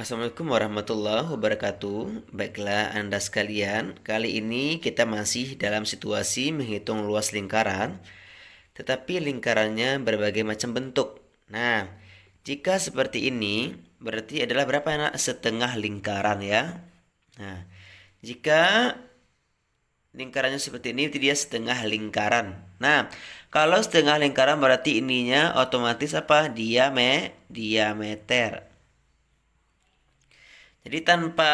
Assalamualaikum warahmatullahi wabarakatuh. Baiklah Anda sekalian, kali ini kita masih dalam situasi menghitung luas lingkaran, tetapi lingkarannya berbagai macam bentuk. Nah, jika seperti ini, berarti adalah berapa anak? Setengah lingkaran ya. Nah, jika lingkarannya seperti ini, berarti dia setengah lingkaran. Nah, kalau setengah lingkaran berarti ininya otomatis apa? Diameter. Jadi tanpa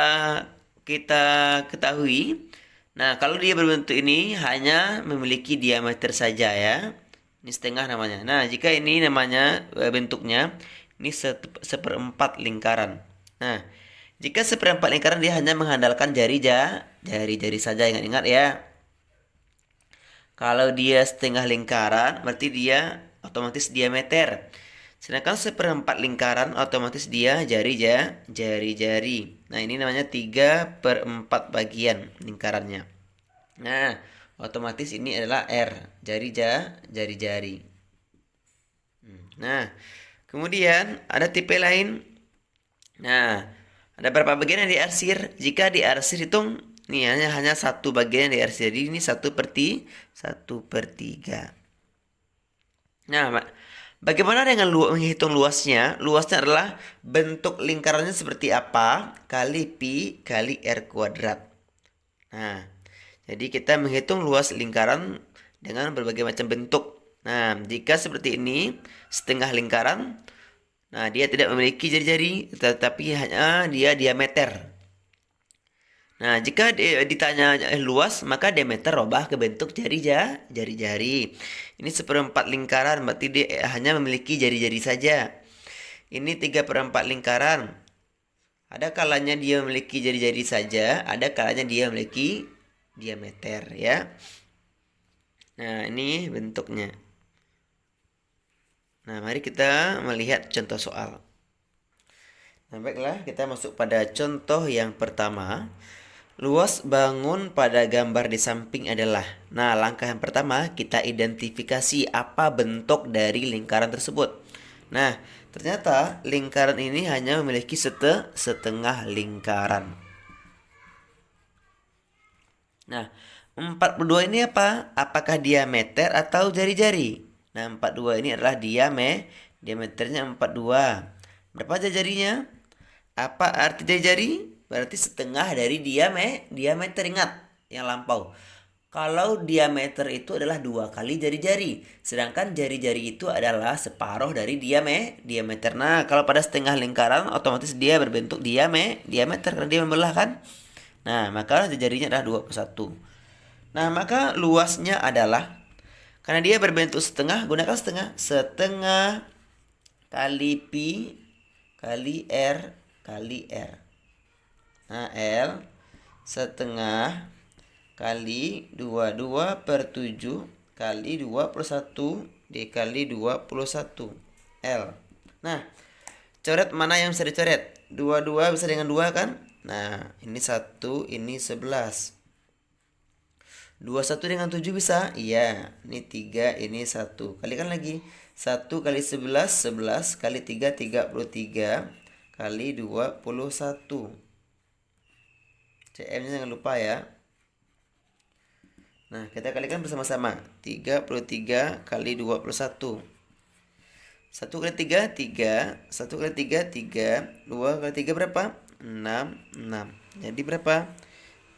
kita ketahui, nah kalau dia berbentuk ini hanya memiliki diameter saja ya. Ini setengah namanya. Nah jika ini namanya bentuknya ini seperempat lingkaran. Nah jika seperempat lingkaran dia hanya mengandalkan jari-jari saja, ingat-ingat ya. Kalau dia setengah lingkaran berarti dia otomatis diameter. Sedangkan seperempat lingkaran otomatis dia jari-jari. Nah ini namanya 3/4 bagian lingkarannya. Nah otomatis ini adalah R, jari-jari. Nah kemudian ada tipe lain. Nah ada berapa bagian yang diarsir? Jika diarsir hitung ini hanya satu bagian yang diarsir. Jadi ini 1/3. Nah, bagaimana dengan menghitung luasnya? Luasnya adalah bentuk lingkarannya seperti apa kali pi kali r kuadrat. Nah, jadi kita menghitung luas lingkaran dengan berbagai macam bentuk. Nah, jika seperti ini, setengah lingkaran, nah dia tidak memiliki jari-jari, tetapi hanya dia diameter. Nah, jika ditanya luas, maka diameter robah ke bentuk jari-jari. Ini seperempat lingkaran, berarti dia hanya memiliki jari-jari saja. Ini 3/4 lingkaran. Ada kalanya dia memiliki jari-jari saja, ada kalanya dia memiliki diameter ya. Nah, ini bentuknya. Nah, mari kita melihat contoh soal. Nah, baiklah, kita masuk pada contoh yang pertama. Luas bangun pada gambar di samping adalah. Nah, langkah yang pertama kita identifikasi apa bentuk dari lingkaran tersebut. Nah, ternyata lingkaran ini hanya memiliki setengah lingkaran. Nah, 42 ini apa? Apakah diameter atau jari-jari? Nah, 42 ini adalah diameternya 42. Berapa jari-jarinya? Apa arti jari-jari? Berarti setengah dari diameter, ingat yang lampau. Kalau diameter itu adalah 2 kali jari-jari, sedangkan jari-jari itu adalah separuh dari diameter. Nah, kalau pada setengah lingkaran otomatis dia berbentuk diameter karena dia membelah kan. Nah, maka jari-jarinya adalah 21. Nah, maka luasnya adalah karena dia berbentuk setengah, gunakan setengah. Setengah kali pi kali r kali r. Nah, L setengah kali 22/7 kali 21 dikali 21 L. Nah, coret mana yang bisa dicoret? 22 bisa dengan 2 kan? Nah, ini 1, ini 11. 21 dengan 7 bisa? Iya. Ini 3, ini 1. Kalikan lagi. 1 kali 11, 11 kali 3, 33 kali 21. CM-nya jangan lupa ya. Nah, kita kalikan bersama-sama. 33 kali 21. 1 kali 3, 3. 1 kali 3, 3. 2 kali 3 berapa? 6, 6. Jadi berapa?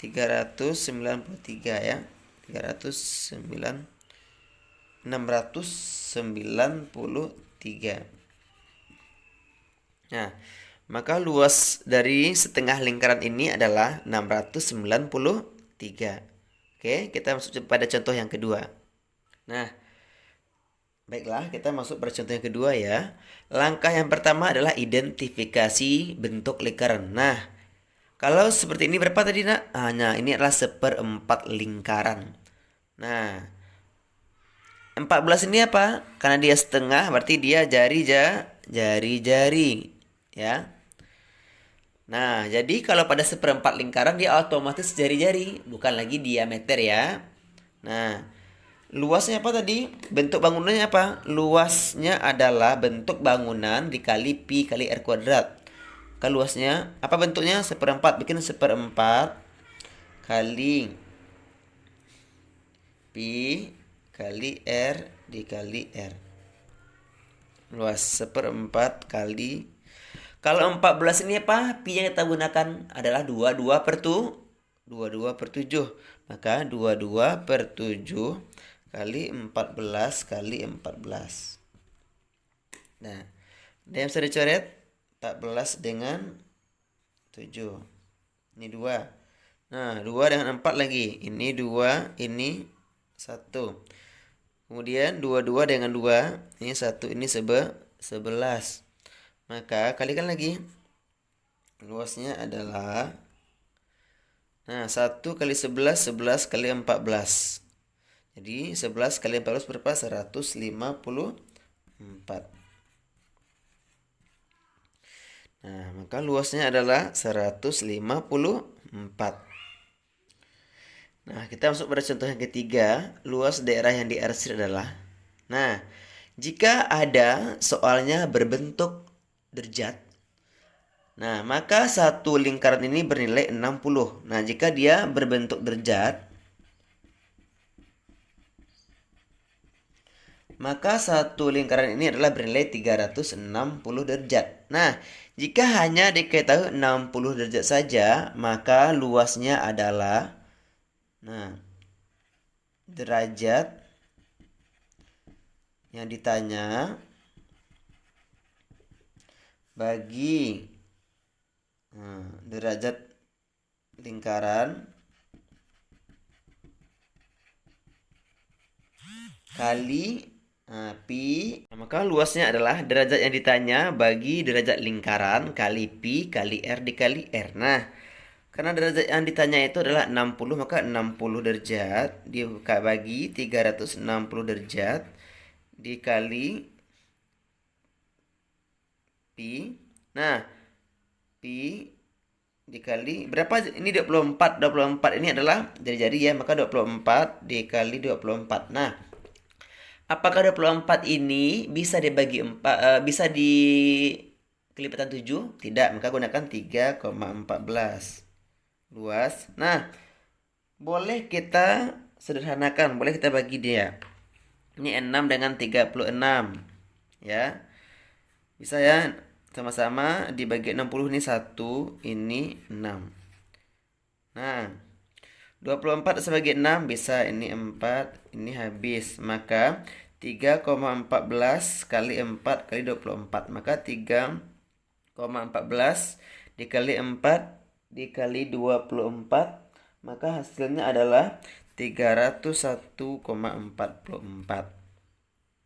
393 ya. 693. Nah, maka luas dari setengah lingkaran ini adalah 693. Oke, kita masuk pada contoh yang kedua. Nah, baiklah, kita masuk pada contoh yang kedua ya. Langkah yang pertama adalah identifikasi bentuk lingkaran. Nah, kalau seperti ini berapa tadi nak? Nah, ini adalah seperempat lingkaran. Nah, 14 ini apa? Karena dia setengah, berarti dia jari-jari ya. Nah, jadi kalau pada seperempat lingkaran dia otomatis jari-jari, bukan lagi diameter ya. Nah, luasnya apa tadi? Bentuk bangunannya apa? Luasnya adalah bentuk bangunan dikali pi kali r kuadrat. maka luasnya apa bentuknya? Seperempat. Bikin seperempat kali pi kali R dikali R. Luas seperempat kali. Kalau 14 ini apa? Pi yang kita gunakan adalah 22 per 7. Maka 22 per 7 kali 14 kali 14. Nah, ada yang bisa dicoret? 14 dengan 7. Ini 2. Nah, 2 dengan 4 lagi. Ini 2, ini 1. Kemudian 22 dengan 2. Ini 1, ini 11. Maka kalikan lagi. Luasnya adalah 1 kali 11, 11 kali 14. Jadi 11 kali 14 berapa? 154. Nah, maka luasnya adalah 154. Nah, kita masuk pada contoh yang ketiga. Luas daerah yang diarsir adalah. Nah, jika ada soalnya berbentuk derajat, nah, maka satu lingkaran ini bernilai 60. Nah, jika dia berbentuk derajat, maka satu lingkaran ini adalah bernilai 360 derajat. Nah, jika hanya diketahui 60 derajat saja, maka luasnya adalah derajat yang ditanya bagi derajat lingkaran kali pi. Maka luasnya adalah derajat yang ditanya bagi derajat lingkaran kali pi kali R dikali R. Nah, karena derajat yang ditanya itu adalah 60, maka 60 derajat dibagi 360 derajat dikali pi. Nah, pi dikali berapa? Ini 24. 24 ini adalah jari-jari ya, maka 24 dikali 24. Nah, apakah 24 ini bisa dibagi 4 bisa di kelipatan 7? Tidak, maka gunakan 3,14. Luas. Nah, boleh kita sederhanakan, boleh kita bagi dia. Ini 6 dengan 36. Ya. Bisa ya, sama-sama dibagi 60 ini 1, ini 6. Nah, 24 sebagai 6 bisa ini 4, ini habis. Maka 3,14 kali 4 kali 24. Maka 3,14 dikali 4 dikali 24. Maka hasilnya adalah 301,44.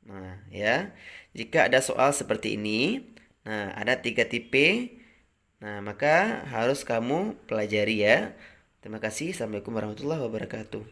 Nah, ya. Jika ada soal seperti ini, nah, ada 3 tipe. Nah, maka harus kamu pelajari ya. Terima kasih. Assalamualaikum warahmatullahi wabarakatuh.